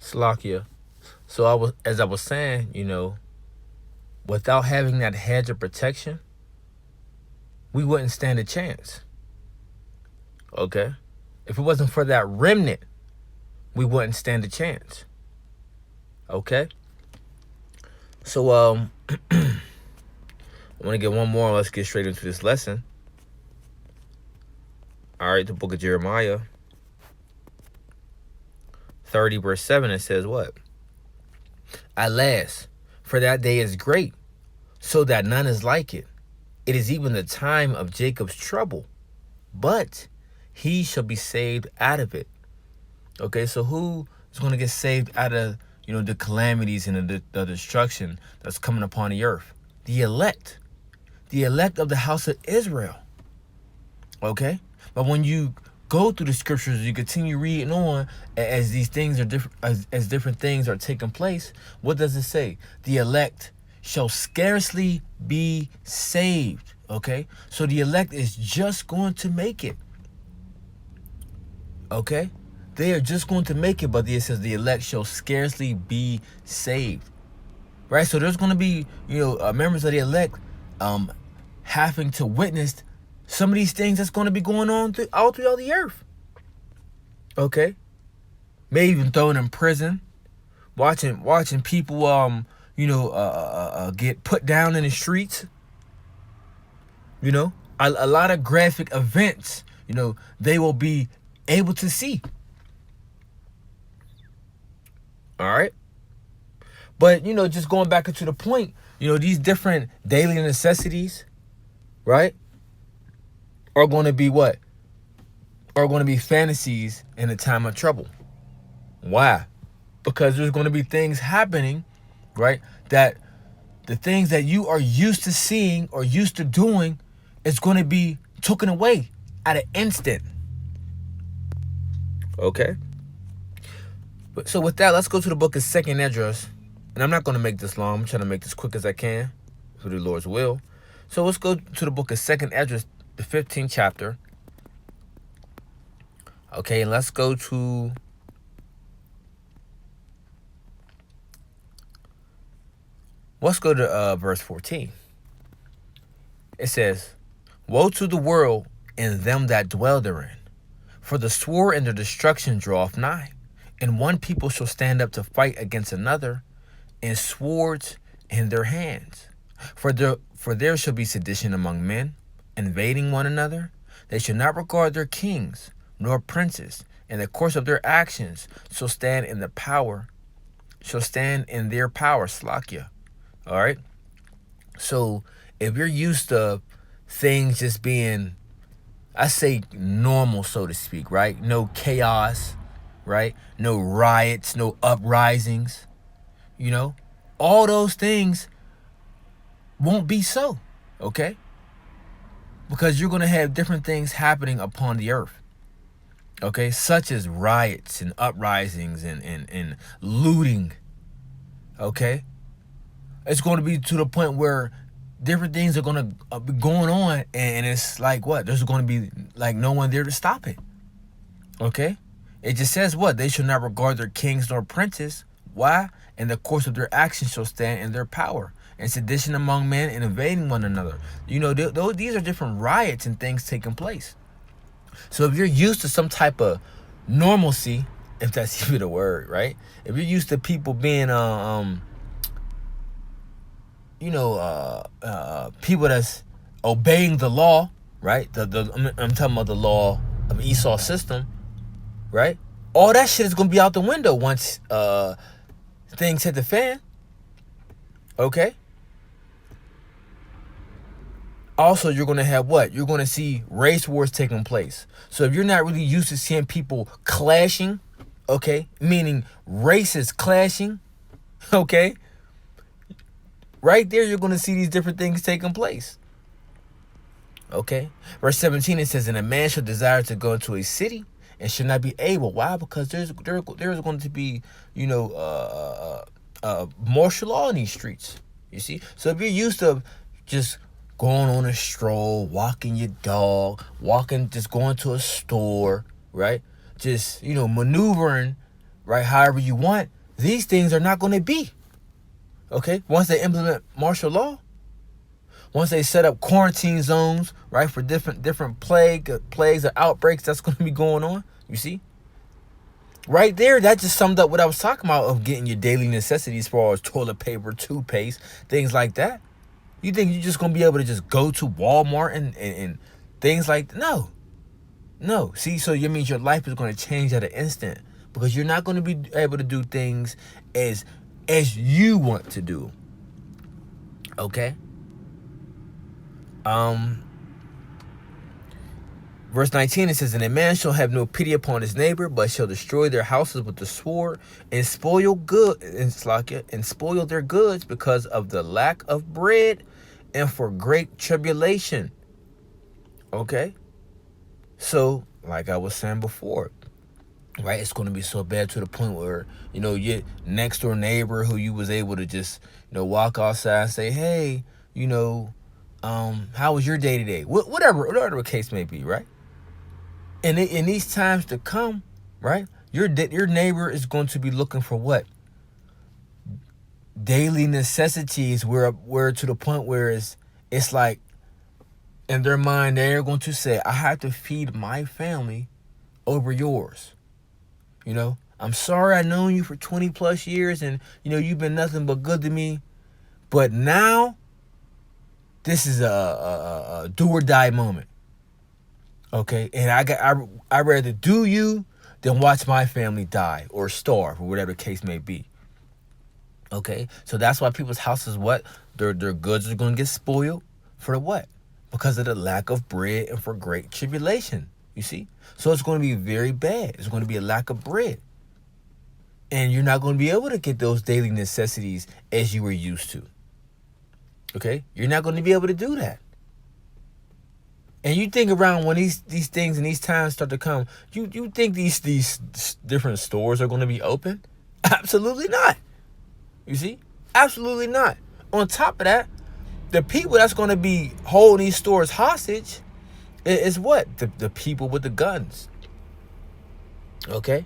Slovakia. So as I was saying, without having that hedge of protection, we wouldn't stand a chance. Okay? If it wasn't for that remnant, we wouldn't stand a chance. Okay? So I want to get one more. Let's get straight into this lesson. All right, the book of Jeremiah 30 verse 7, it says what? Alas, for that day is great, so that none is like it. It is even the time of Jacob's trouble, but he shall be saved out of it. Okay, so who is going to get saved out of, the calamities and the destruction that's coming upon the earth? The elect. The elect of the house of Israel. Okay? But when you go through the scriptures, you continue reading on as these things are different, as different things are taking place. What does it say? The elect shall scarcely be saved. Okay? So the elect is just going to make it. Okay? They are just going to make it, but it says the elect shall scarcely be saved. Right? So there's going to be, members of the elect having to witness some of these things that's going to be going on all throughout the earth. Okay? Maybe even thrown in prison. Watching people, get put down in the streets. A lot of graphic events, they will be able to see. All right? But, just going back into the point, these different daily necessities, right, are going to be what? Are going to be fantasies in a time of trouble. Why? Because there's going to be things happening, right, that the things that you are used to seeing or used to doing is going to be taken away at an instant. Okay? So with that, let's go to the book of 2nd Esdras. And I'm not going to make this long. I'm trying to make this quick as I can, through the Lord's will. So let's go to the book of 2nd Esdras, the 15th chapter. Okay, and let's go to verse 14. It says, Woe to the world and them that dwell therein, for the sword and the destruction draweth nigh, and one people shall stand up to fight against another, and swords in their hands. For there shall be sedition among men, invading one another. They shall not regard their kings nor princes, and the course of their actions shall stand in their power, Slakia. All right? So if you're used to things just being, I say, normal, so to speak, right? No chaos, right? No riots, no uprisings. All those things won't be so, okay? Because you're going to have different things happening upon the earth, okay? Such as riots and uprisings and looting, okay? It's going to be to the point where different things are going to be going on, and it's like what? There's going to be like no one there to stop it, okay? It just says what? They shall not regard their kings nor princes. Why? And the course of their actions shall stand in their power, and sedition among men and invading one another. These are different riots and things taking place. So if you're used to some type of normalcy, if that's even a word, right? If you're used to people being, people that's obeying the law, right? I'm talking about the law of Esau's system, right? All that shit is gonna be out the window once things hit the fan. Okay? Also, you're gonna have what? You're gonna see race wars taking place. So if you're not really used to seeing people clashing, okay, meaning races clashing, okay, right there you're gonna see these different things taking place. Okay? Verse 17, it says, And a man shall desire to go into a city and should not be able. Why? Because there's going to be, martial law in these streets. You see? So if you're used to just going on a stroll, walking your dog, just going to a store, right? Just, maneuvering right, however you want, these things are not going to be. Okay? Once they implement martial law, once they set up quarantine zones, right, for different plagues or outbreaks that's going to be going on, you see? Right there, that just summed up what I was talking about of getting your daily necessities as far as toilet paper, toothpaste, things like that. You think you're just going to be able to just go to Walmart and things like that? No. No. See, so it means your life is going to change at an instant because you're not going to be able to do things as you want to do. Okay? Verse 19, it says, and a man shall have no pity upon his neighbor, but shall destroy their houses with the sword, and spoil their goods because of the lack of bread and for great tribulation. Okay? So, like I was saying before, right, it's going to be so bad to the point where, your next door neighbor who you was able to just, walk outside and say, hey, how was your day today? Whatever the case may be, right? And in these times to come, right, your neighbor is going to be looking for what? Daily necessities, where to the point where it's like, in their mind, they're going to say, I have to feed my family over yours. I'm sorry I've known you for 20 plus years and, you've been nothing but good to me. But now, this is a do or die moment. Okay? And I'd rather do you than watch my family die or starve or whatever the case may be. Okay? So that's why people's houses, what? Their goods are going to get spoiled for what? Because of the lack of bread and for great tribulation. You see? So it's going to be very bad. It's going to be a lack of bread. And you're not going to be able to get those daily necessities as you were used to. Okay? You're not going to be able to do that. And you think around when these things and these times start to come, you think these different stores are going to be open? Absolutely not. You see? Absolutely not. On top of that, the people that's going to be holding these stores hostage is what? The people with the guns. Okay?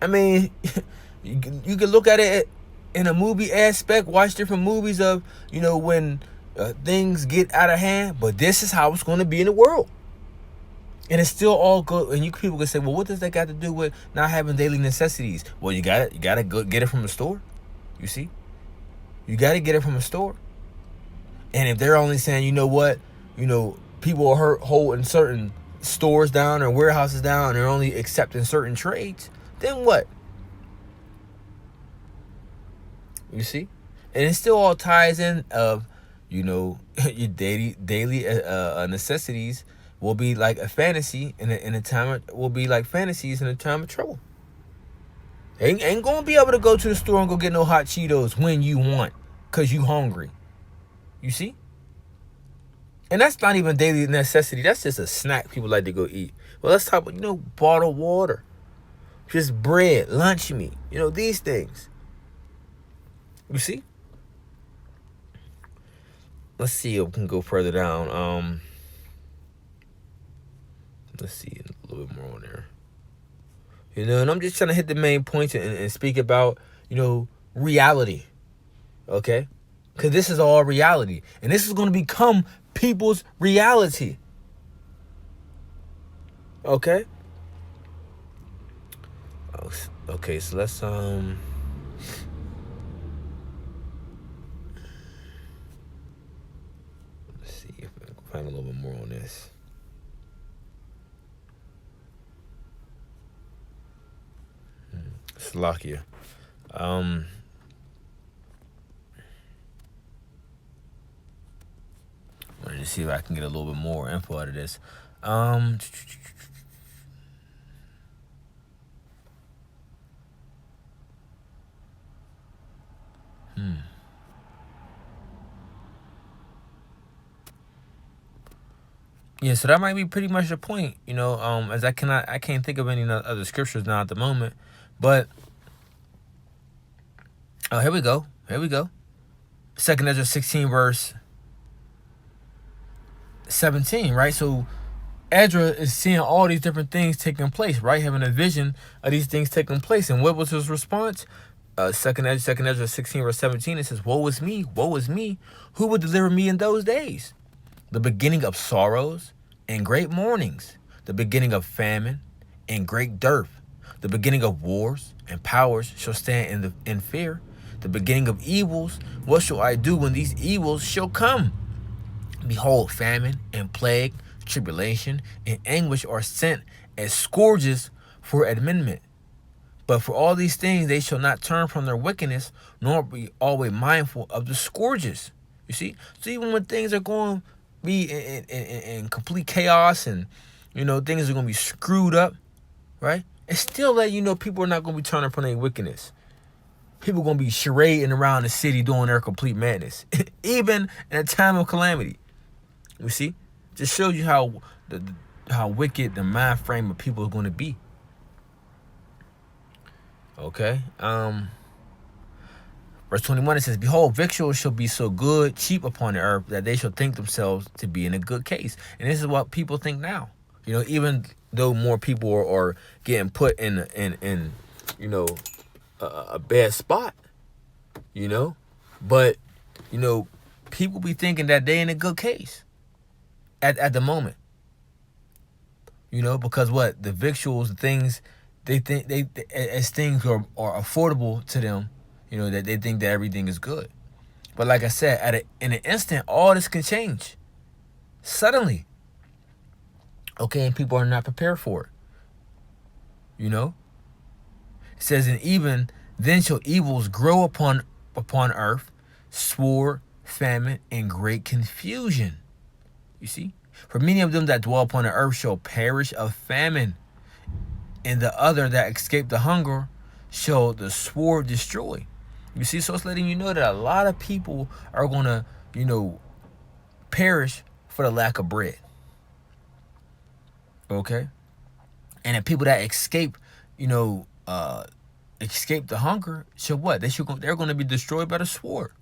I mean, you can look at it in a movie aspect, watch different movies of, when things get out of hand, but this is how it's going to be in the world. And it's still all good. And people can say, well, what does that got to do with not having daily necessities? Well, you got to go get it from the store. You see? You got to get it from a store. And if they're only saying, people are holding certain stores down or warehouses down and they're only accepting certain trades, then what? You see? And it still all ties in of, your daily necessities will be like a fantasy in a time will be like fantasies in a time of trouble. Ain't gonna be able to go to the store and go get no hot Cheetos when you want, cause you hungry. You see? And that's not even daily necessity. That's just a snack people like to go eat. Well, let's talk about, bottled water, just bread, lunch meat, these things. You see? Let's see if we can go further down. Let's see a little bit more on there. And I'm just trying to hit the main points and speak about, reality. Okay? Because this is all reality. And this is going to become people's reality. Okay? Okay, so let's see if I can find a little bit more on this. Slovakia. Let me see if I can get a little bit more info out of this. Yeah, so that might be pretty much the point, as I can't think of any other scriptures now at the moment, but here we go. 2 Ezra 16 verse 17, right? So Ezra is seeing all these different things taking place, right? Having a vision of these things taking place. And what was his response? Second Ezra 16 verse 17, it says, woe is me, who would deliver me in those days? The beginning of sorrows and great mournings, the beginning of famine and great dearth, the beginning of wars and powers shall stand in fear, the beginning of evils. What shall I do when these evils shall come? Behold, famine and plague, tribulation and anguish are sent as scourges for amendment. But for all these things they shall not turn from their wickedness, nor be always mindful of the scourges. You see? So even when things are going to be in complete chaos, and things are going to be screwed up, right? It's still that people are not going to be turning from their wickedness. People are going to be charading around the city doing their complete madness, even in a time of calamity. You see? Just shows you how wicked the mind frame of people is going to be. Okay. Verse 21, it says, behold, victuals shall be so good, cheap upon the earth, that they shall think themselves to be in a good case. And this is what people think now. Even though more people are getting put in a bad spot, but people be thinking that they in a good case at the moment. Because what the victuals, the things they think as things are affordable to them, that they think that everything is good. But like I said, in an instant, all this can change suddenly. Okay, and people are not prepared for it. It says, and even then shall evils grow upon earth, sword, famine, and great confusion. You see? For many of them that dwell upon the earth shall perish of famine, and the other that escape the hunger shall the sword destroy. You see, so it's letting you know that a lot of people are going to, perish for the lack of bread. Okay? And the people that escape the hunger shall what? They're going to be destroyed by the sword.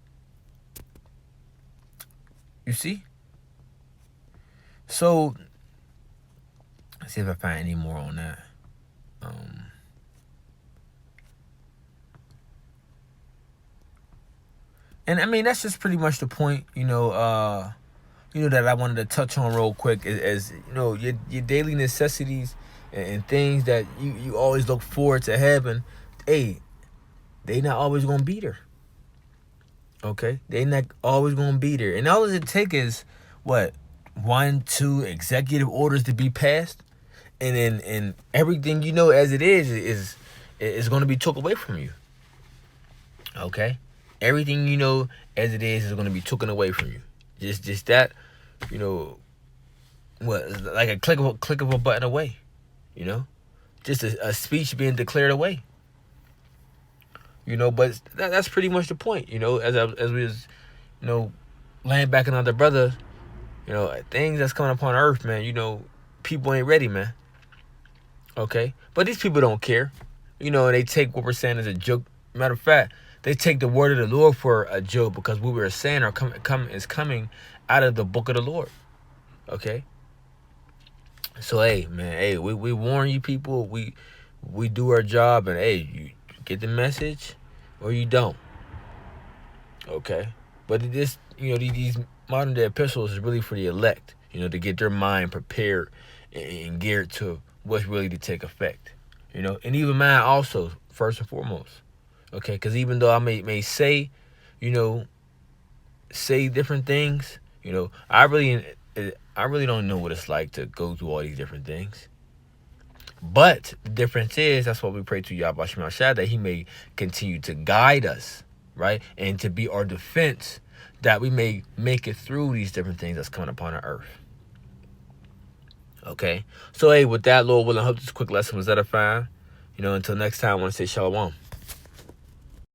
You see? So, let's see if I find any more on that. And I mean, that's just pretty much the point, that I wanted to touch on real quick as your daily necessities and things that you always look forward to having. Hey, they not always gonna be there. Okay, they not always gonna be there, and all it take is what 1-2 executive orders to be passed, and then everything as it is going to be took away from you. Okay, everything as it is going to be taken away from you. Just that, what, like a click of a button away. Just a speech being declared away. But that's pretty much the point. As we was laying back on other brothers. Things that's coming upon earth, man, people ain't ready, man. Okay? But these people don't care. And they take what we're saying as a joke. Matter of fact, they take the word of the Lord for a joke, because what we're saying is coming out of the book of the Lord. Okay? So, hey, man, we warn you people. We do our job, and, hey, you get the message or you don't. Okay? But it is, these modern day epistles is really for the elect, to get their mind prepared and geared to what's really to take effect, and even mine also, first and foremost. Okay, because even though I may say, say different things, I really don't know what it's like to go through all these different things. But the difference is, that's what we pray to Yahweh Shema Shah, that he may continue to guide us, right, and to be our defense, that we may make it through these different things that's coming upon our earth. Okay? So, hey, with that, Lord willing, I hope this quick lesson was edifying. Until next time, I want to say shalom.